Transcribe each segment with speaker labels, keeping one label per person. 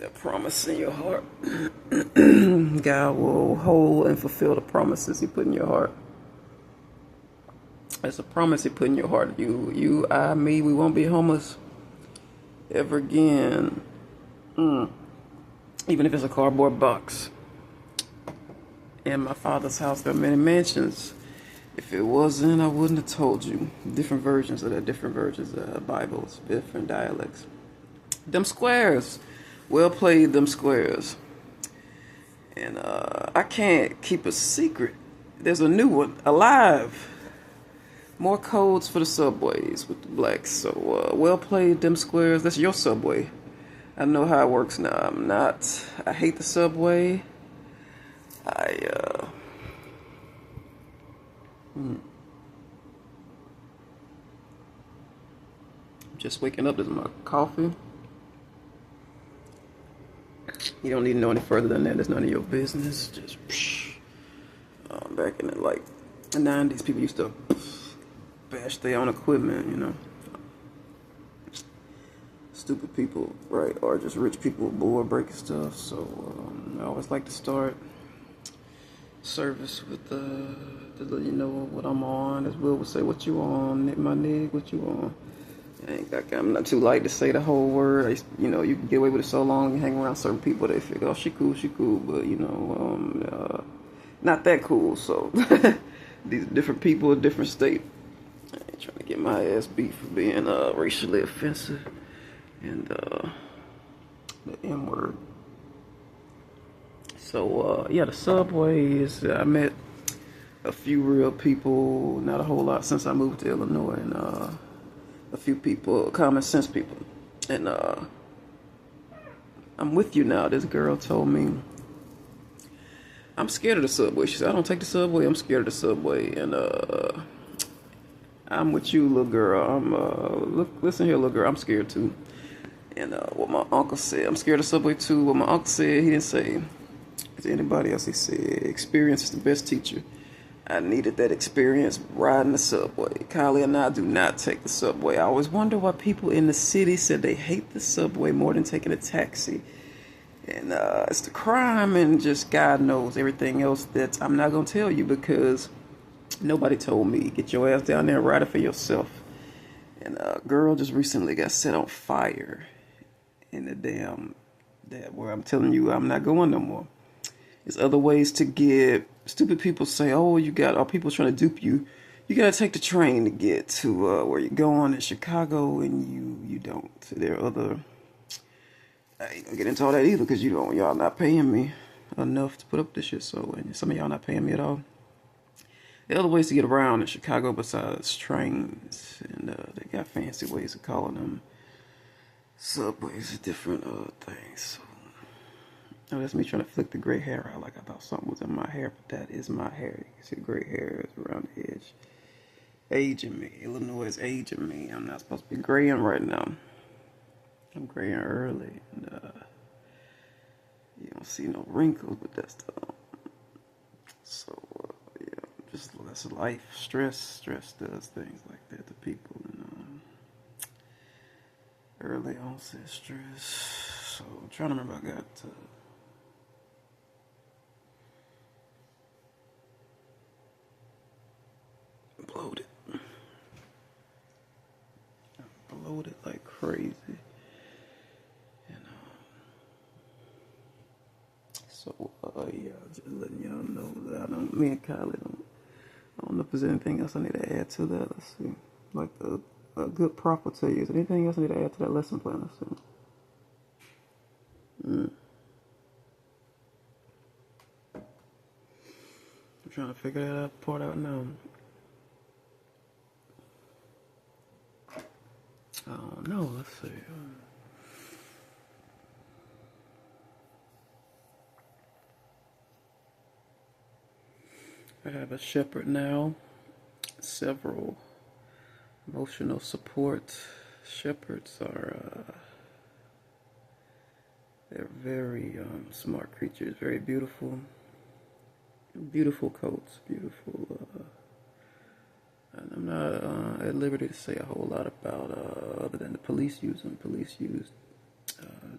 Speaker 1: That promise in your heart. God will hold and fulfill the promises He put in your heart. It's a promise He put in your heart. I, me, we won't be homeless ever again. Even if it's a cardboard box. In my Father's house, there are many mansions. If it wasn't, I wouldn't have told you. Different versions of that, different versions of Bibles, different dialects. Them squares. Well played, them squares. And I can't keep a secret. There's a new one, alive. More codes for the subways with the blacks. So, well played, them squares. That's your subway. I know how it works now. I hate the subway. I'm just waking up. This is my coffee. You don't need to know any further than that. It's none of your business. Just back in the the 90s, people used to bash their own equipment, you know. Stupid people, right? Or just rich people bored breaking stuff. So I always like to start service with you know what I'm on. As Will would say, what you on? My nigga, what you on? I'm not too light to say the whole word. You know, you can get away with it so long. You hang around certain people, they figure, oh, she cool, but you know, not that cool. So these different people, different state. I ain't trying to get my ass beat for being racially offensive and the N word. So yeah, the subway is. I met a few real people, not a whole lot since I moved to Illinois, and a few people, common sense people. And I'm with you now. This girl told me, I'm scared of the subway. She said, I don't take the subway, I'm scared of the subway. And I'm with you, little girl. Listen here, little girl, I'm scared too. And what my uncle said, I'm scared of the subway too. What my uncle said, he didn't say to anybody else, he said, experience is the best teacher. I needed that experience riding the subway. Kylie and I do not take the subway. I always wonder why people in the city said they hate the subway more than taking a taxi. And it's the crime and just God knows everything else that I'm not going to tell you because nobody told me. Get your ass down there and ride it for yourself. And a girl just recently got set on fire in that where I'm telling you I'm not going no more. There's other ways to get. Stupid people say, oh, people trying to dupe you. You got to take the train to get to where you're going in Chicago, and you don't. There are other. I ain't gonna get into all that either because y'all not paying me enough to put up this shit. So, and some of y'all not paying me at all. There are other ways to get around in Chicago besides trains, and they got fancy ways of calling them subways, different things. So. Oh, that's me trying to flick the gray hair out like I thought something was in my hair, but that is my hair. You can see the gray hair is around the edge. Aging me. Illinois is aging me. I'm not supposed to be graying right now. I'm graying early. And, you don't see no wrinkles, but that's the... So, yeah, that's life. Stress does things like that to people. And, early onset stress. So, I'm trying to remember I got... bloated. I'm bloated like crazy. And so yeah, just letting y'all know that me and Kylie I don't know if there's anything else I need to add to that. Let's see. Like a good prop will tell you. Is there anything else I need to add to that lesson plan? Let's see. I'm trying to figure that part out now. I don't know. Let's see. I have a shepherd now. Several emotional support. Shepherds are they're very smart creatures. Very beautiful. Beautiful coats. Beautiful. And I'm not at liberty to say a whole lot about other than the police use them. Police use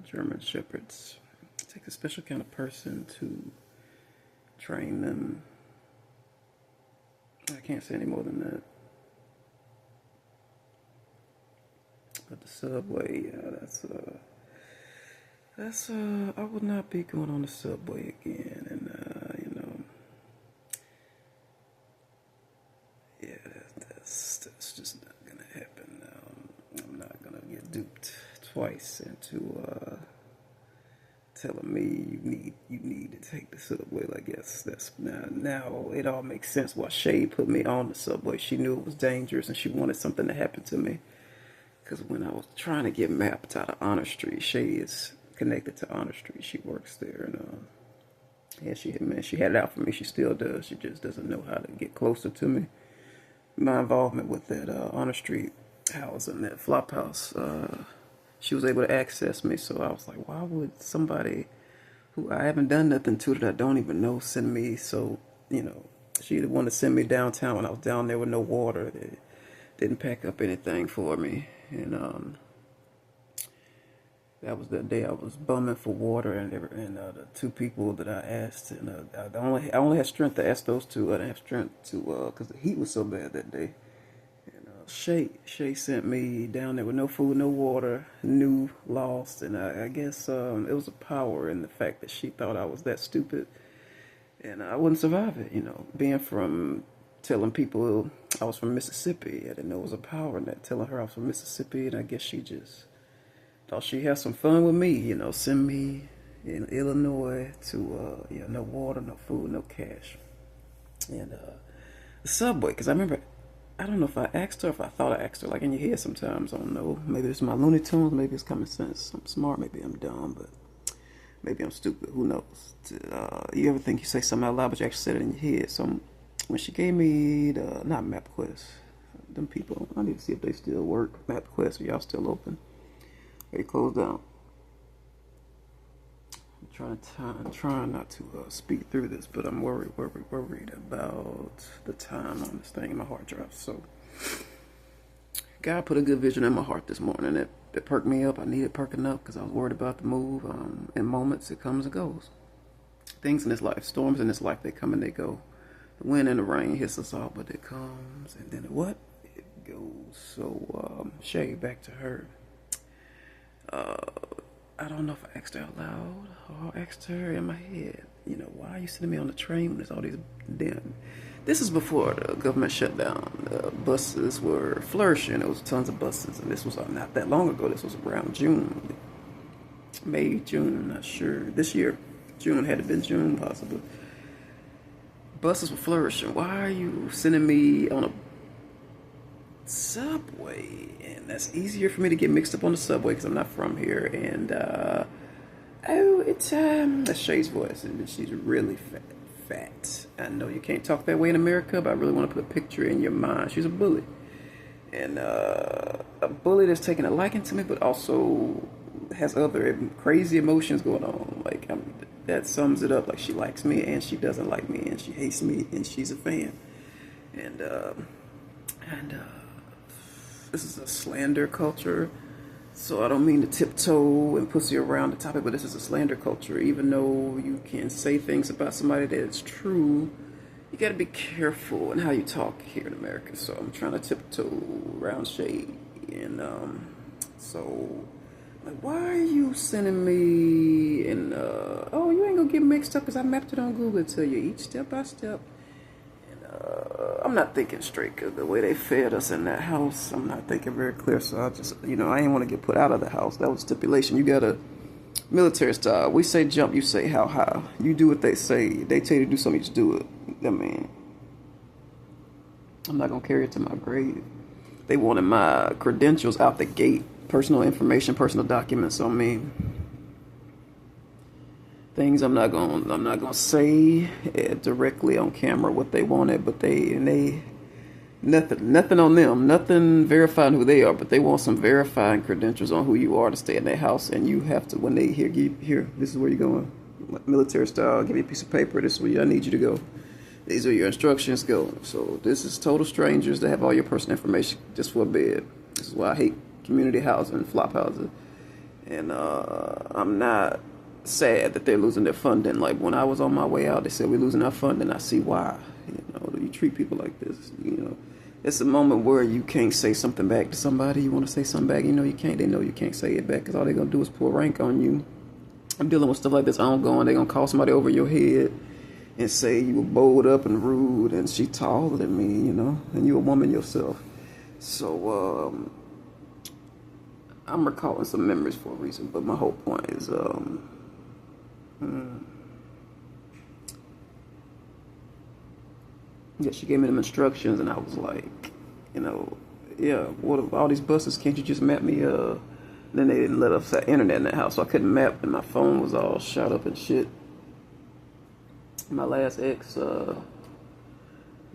Speaker 1: German Shepherds. It takes a special kind of person to train them. I can't say any more than that. But the subway, yeah, that's I would not be going on the subway again, and yeah, that's just not gonna happen. I'm not gonna get duped twice into telling me you need to take the subway. I guess that's now it all makes sense why Shay put me on the subway. She knew it was dangerous and she wanted something to happen to me. Because when I was trying to get mapped out of Honor Street, Shay is connected to Honor Street. She works there, and yeah, she had it out for me. She still does. She just doesn't know how to get closer to me. My involvement with that Honor Street house and that flop house, she was able to access me. So I was like, why would somebody who I haven't done nothing to that I don't even know send me? So she wanted to send me downtown when I was down there with no water. They didn't pack up anything for me. And that was the day I was bumming for water, and the two people that I asked, and I only had strength to ask those two. I didn't have strength to because the heat was so bad that day. And Shay sent me down there with no food, no water, new, lost, and I guess it was a power in the fact that she thought I was that stupid, and I wouldn't survive it. Being from telling people I was from Mississippi. I didn't know it was a power in that, telling her I was from Mississippi, and I guess she just thought she had some fun with me, send me in Illinois to, no water, no food, no cash. And the subway, because I remember, I don't know if I asked her, if I thought I asked her, like in your head sometimes, I don't know. Maybe it's my Looney Tunes, maybe it's common sense. I'm smart, maybe I'm dumb, but maybe I'm stupid, who knows. You ever think you say something out loud, but you actually said it in your head. So when she gave me not MapQuest, them people, I need to see if they still work. MapQuest, are y'all still open? They closed down. I'm trying not to speed through this, but I'm worried about the time on this thing in my hard drive. So God put a good vision in my heart this morning that perked me up. I needed perking up because I was worried about the move. In moments, it comes and goes. Things in this life, storms in this life, they come and they go. The wind and the rain hits us all, but it comes and then it goes. So Shay, back to her. I don't know if I asked her out loud or asked her in my head. Why are you sending me on the train when there's all these damn... This is before the government shut down. The buses were flourishing. There was tons of buses, and this was not that long ago. This was around June. May, June, I'm not sure. This year, June, had it been June, possibly. Buses were flourishing. Why are you sending me on a subway? And that's easier for me to get mixed up on the subway because I'm not from here. And that's Shay's voice, and she's really fat. I know you can't talk that way in America, but I really want to put a picture in your mind. She's a bully, and a bully that's taking a liking to me, but also has other crazy emotions going on. Like that sums it up. Like she likes me, and she doesn't like me, and she hates me, and she's a fan. And this is a slander culture, so I don't mean to tiptoe and pussy around the topic, but this is a slander culture. Even though you can say things about somebody that is true, you got to be careful in how you talk here in America. So I'm trying to tiptoe around shade, and so like, why are you sending me? And you ain't gonna get mixed up because I mapped it on Google to you each step by step. I'm not thinking straight because the way they fed us in that house, I'm not thinking very clear. So I just, I didn't want to get put out of the house. That was stipulation. You got a military style. We say jump, you say how high. You do what they say. They tell you to do something, you just do it. I mean, I'm not going to carry it to my grave. They wanted my credentials out the gate. Personal information, personal documents on me. Things I'm not gonna say directly on camera what they wanted, but nothing on them, nothing verifying who they are, but they want some verifying credentials on who you are to stay in their house, and you have to, when they here, this is where you're going, military style, give you a piece of paper, this is where I need you to go, these are your instructions, go. So this is total strangers that have all your personal information just for a bed. This is why I hate community housing, flop houses. And I'm not sad that they're losing their funding. Like when I was on my way out, they said we're losing our funding. I see why. You know, you treat people like this. You know, it's a moment where you can't say something back to somebody. You want to say something back, you know you can't. They know you can't say it back because all they're gonna do is pull rank on you. I'm dealing with stuff like this ongoing. They're gonna call somebody over your head and say you were bowled up and rude, and she taller than me, you know, and you a woman yourself. So I'm recalling some memories for a reason, but my whole point is yeah, she gave me them instructions, and I was like, you know, yeah, what of all these buses? Can't you just map me? Then they didn't let us have internet in that house, so I couldn't map, and my phone was all shot up and shit. My last ex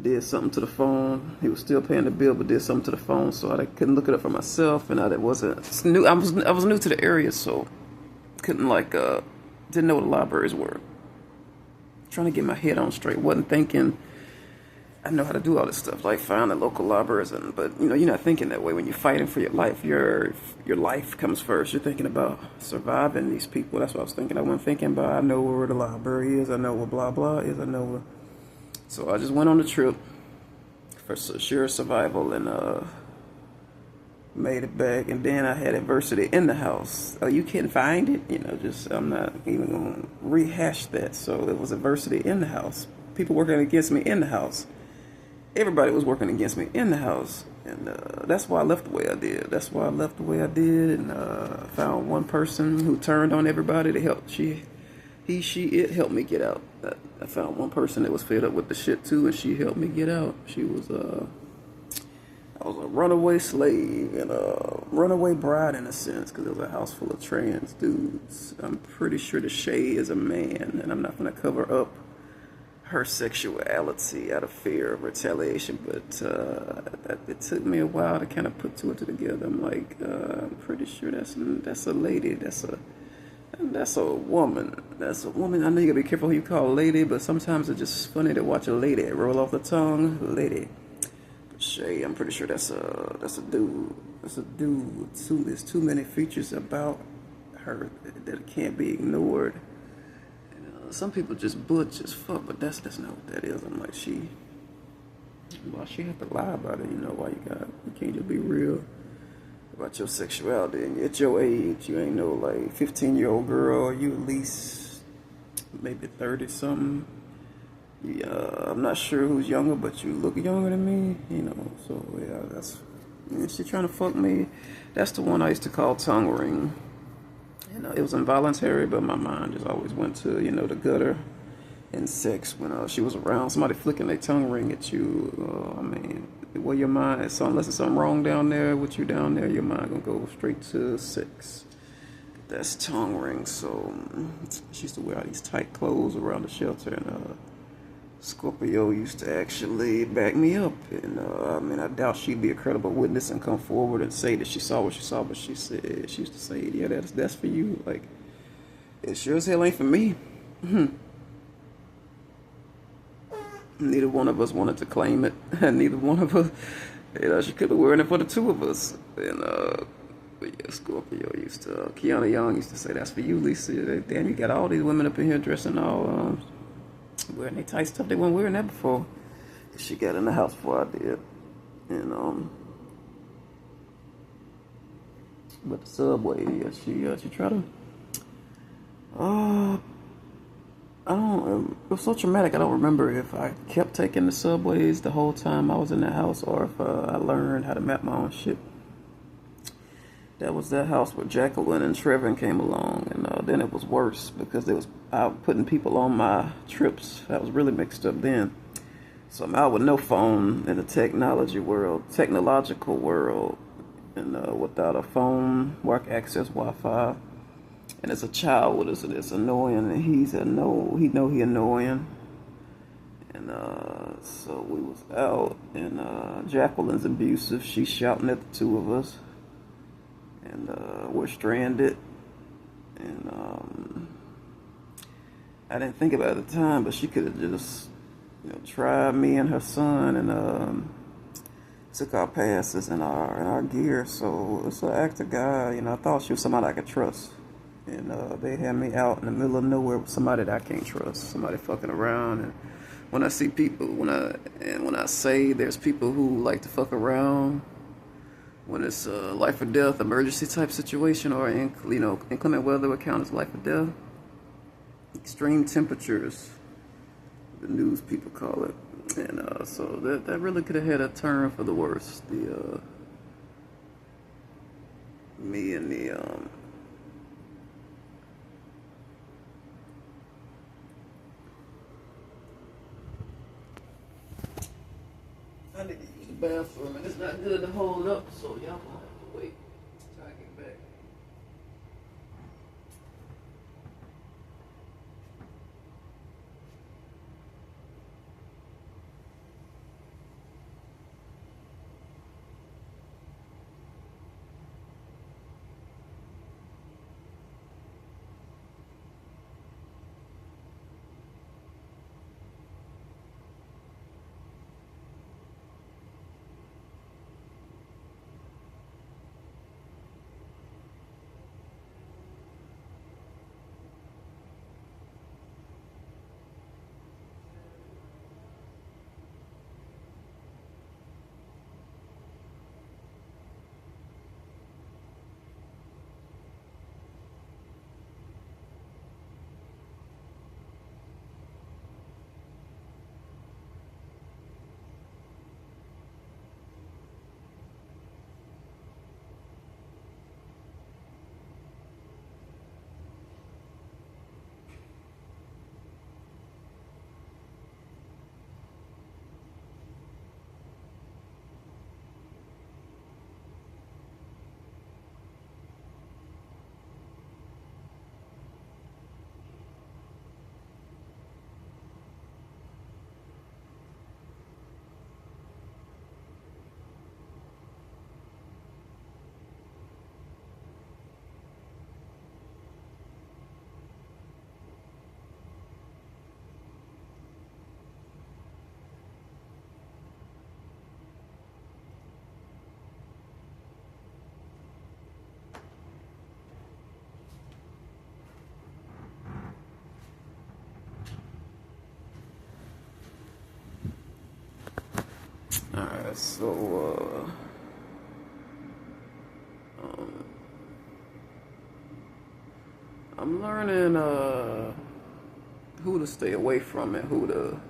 Speaker 1: did something to the phone. He was still paying the bill, but did something to the phone, so I couldn't look it up for myself, and I wasn't new. I was new to the area, so couldn't didn't know what the libraries were. Trying to get my head on straight, wasn't thinking I know how to do all this stuff, like find the local libraries, but you know you're not thinking that way when you're fighting for your life. Your life comes first. You're thinking about surviving these people. That's what I was thinking. I wasn't thinking about I know where the library is. I know where blah blah is. I know where. So I just went on the trip for sure survival and made it back. And then I had adversity in the house. Oh, you can't find it? You know, just I'm not even gonna rehash that. So it was adversity in the house. People working against me in the house. Everybody was working against me in the house, and that's why I left the way I did. That's why I left the way I did, and found one person who turned on everybody to help. It helped me get out. I found one person that was fed up with the shit too, and she helped me get out. I was a runaway slave and a runaway bride in a sense, because it was a house full of trans dudes. I'm pretty sure the Shay is a man, and I'm not gonna cover up her sexuality out of fear of retaliation, but it took me a while to kind of put two and two together. I'm like, I'm pretty sure that's a lady, that's a woman. That's a woman. I know you gotta be careful who you call a lady, but sometimes it's just funny to watch a lady roll off the tongue, lady. But Shay, I'm pretty sure that's a dude. That's a dude. There's too many features about her that can't be ignored. Some people just butch as fuck, but that's not what that is. I'm like, why she have to lie about it? You know, why you can't just be real about your sexuality. And at your age, you ain't no like 15-year-old girl. You at least maybe 30 something. I'm not sure who's younger, but you look younger than me. You know, so yeah, she trying to fuck me. That's the one I used to call tongue ring. You know, it was involuntary, but my mind just always went to, you know, the gutter and sex when she was around. Somebody flicking their tongue ring at you. I mean, where your mind is, unless there's something wrong down there with you down there, your mind gonna go straight to sex. That's tongue ring. So she used to wear all these tight clothes around the shelter, and Scorpio used to actually back me up. And I mean, I doubt she'd be a credible witness and come forward and say that she saw what she saw, but she used to say, yeah, that's for you. Like, it sure as hell ain't for me. Neither one of us wanted to claim it. Neither one of us, you know, she could have worn it for the two of us. And but yeah, Scorpio used to, Kiana Young used to say, that's for you, Lisa. Damn, you got all these women up in here dressing all wearing they tight stuff. They weren't wearing that before. She got in the house before I did. And but the subway, yeah, she tried to I don't it was so traumatic. I don't remember if I kept taking the subways the whole time I was in that house, or if I learned how to map my own shit. That was that house where Jacqueline and Trevin came along, and then it was worse because they was out putting people on my trips. I was really mixed up then. So I'm out with no phone in the technological world, and without a phone where I can access Wi-Fi. And as a child with us, and it's annoying, and he know he annoying. And so we was out, and Jacqueline's abusive. She's shouting at the two of us. And we're stranded, and I didn't think about it at the time, but she could have just, you know, tried me and her son, and took our passes and our gear. So it's an act of God. You know, I thought she was somebody I could trust. And they had me out in the middle of nowhere with somebody that I can't trust, somebody fucking around. And when I see people, when I say there's people who like to fuck around, when it's a life or death emergency type situation, or inclement weather would count as life or death, extreme temperatures, the news people call it. And so that really could have had a turn for the worse. The me and the I need to use the bathroom, and it's not good to hold up, so y'all gonna have to wait till I get back. Alright, so I'm learning who to stay away from and who to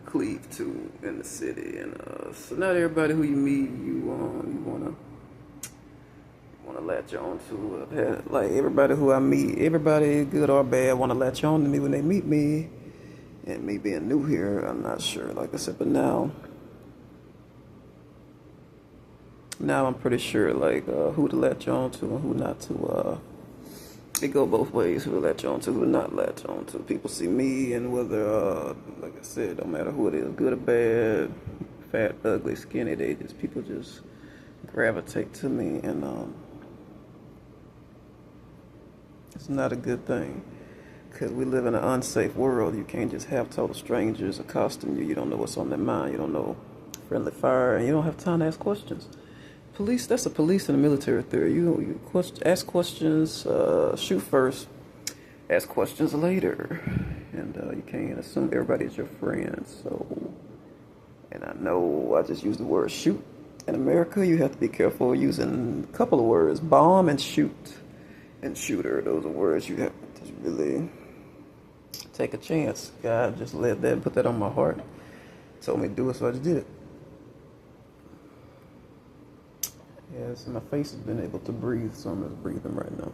Speaker 1: cleave to in the city. And so not everybody who you meet you wanna latch on to. Like everybody who I meet, everybody good or bad wanna latch on to me when they meet me. And me being new here, I'm not sure. Like I said, but now I'm pretty sure like who to latch on to and who not to. It go both ways. Who to latch on to, who to not latch on to. People see me, and whether, like I said, don't matter who it is, good or bad, fat, ugly, skinny, people just gravitate to me, and it's not a good thing. Because we live in an unsafe world. You can't just have total strangers accosting you. You don't know what's on their mind. You don't know friendly fire, and you don't have time to ask questions. Police, that's a police and a military theory. Ask questions, shoot first, ask questions later. And you can't assume everybody's your friend. So, and I know I just used the word shoot. In America, you have to be careful using a couple of words, bomb and shoot. And shooter, those are words you have to really take a chance. God just let that, put that on my heart. Told me to do it, so I just did it. Yes, my face has been able to breathe, so I'm just breathing right now.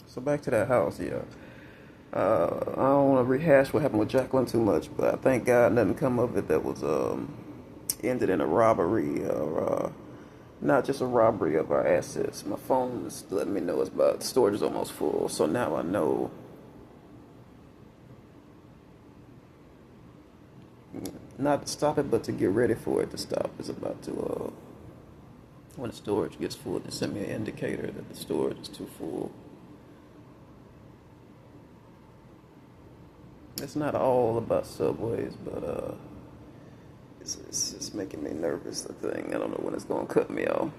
Speaker 1: So back to that house, yeah. I don't want to rehash what happened with Jacqueline too much, but I thank God nothing come of it that was ended in a robbery or not just a robbery of our assets. My phone is letting me know it's about storage is almost full, so now I know. Not to stop it, but to get ready for it to stop. It's about to, when the storage gets full, to send me an indicator that the storage is too full. It's not all about subways, but it's making me nervous. I think I don't know when it's gonna cut me off.